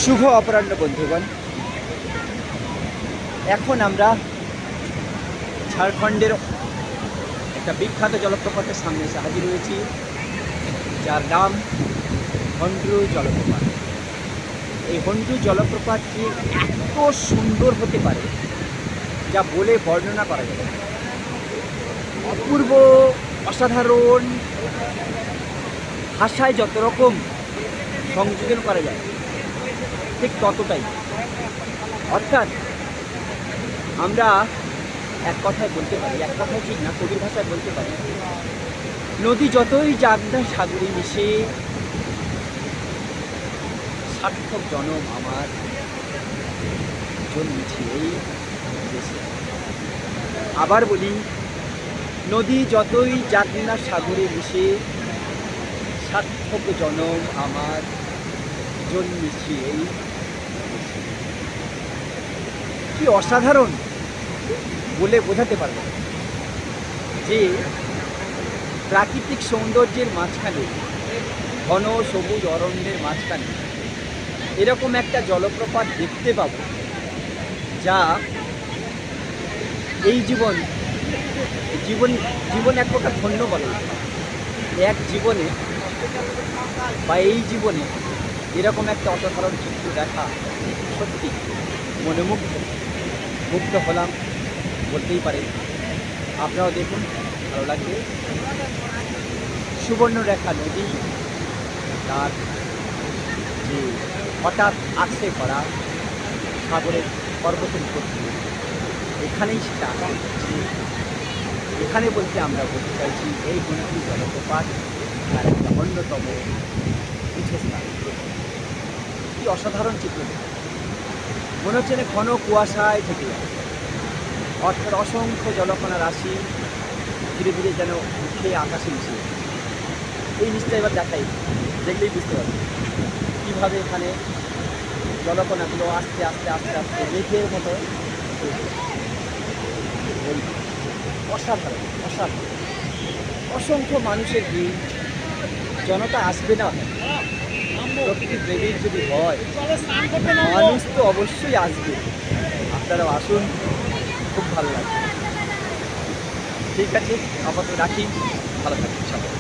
শুভ অপরাহ্ন বন্ধুগণ। এখন আমরা ঝাড়খণ্ডের একটা বিখ্যাত জলপ্রপাতের সামনে এসে হাজির হয়েছি, যার নাম হন্ড্রু জলপ্রপাত। এই হন্ড্রু জলপ্রপাতটি এত সুন্দর হতে পারে যা বলে বর্ণনা করা যাবে না। অপূর্ব, অসাধারণ, ভাষায় যত রকম সংযোজন করা যায় ঠিক ততটাই। অর্থাৎ আমরা এক কথায় বলতে পারি, এক কথায় ঠিক না, কবির ভাষায় বলতে পারি, নদী যতই যাক না সাগরে মিশে, সার্থক জনম আমার জন্মেছে এই দেশে। আবার বলি, নদী যতই যাক না সাগরে মিশে, সার্থক জনম আমার জন্মেছে এই দেশে। কি অসাধারণ বলে বোঝাতে পারবো না যে প্রাকৃতিক সৌন্দর্যের মাঝখানে, ঘন সবুজ অরণ্যের মাঝখানে এরকম একটা জলপ্রপাত দেখতে পাবো, যা এই জীবন জীবন এক প্রকার ধন্য বলে। এক জীবনে বা এই জীবনে এরকম একটা অসাধারণ চিত্র দেখা সত্যি মনে মুগ্ধ হলাম বলতেই পারে। আপনারাও দেখুন, ভালো লাগবে। সুবর্ণরেখা নদী, তার যে হঠাৎ আছড়ে করা সাগরের পর্বতের উপর দিয়ে এখানেই সেটা আকাশ হচ্ছে। এখানে বলতে আমরা বলতে চাইছি এই হন্ড্রু জলপ্রপাত তার একটা অন্যতম পীঠস্থান। কি অসাধারণ চিত্র! মনে হচ্ছে না ঘন কুয়াশায় থেকে যায়, অর্থাৎ অসংখ্য জলকণা রাশি ধীরে ধীরে যেন উঠে আকাশে মিশে। এই জিনিসটা এবার দেখাই, দেখলেই বুঝতে পারবে কীভাবে এখানে জলকণাগুলো আস্তে আস্তে আস্তে আস্তে মেঘের মতো অসাধারণ অসাধারণ। অসংখ্য মানুষের ভিড়, জনতা আসবে না। প্রকৃতি প্রেমিক যদি হয়, মানুষ তো অবশ্যই আসবে। আপনারাও আসুন, খুব ভালো লাগবে। ঠিক আছে, আপাতত রাখি, ভালো থাকুন সবাই।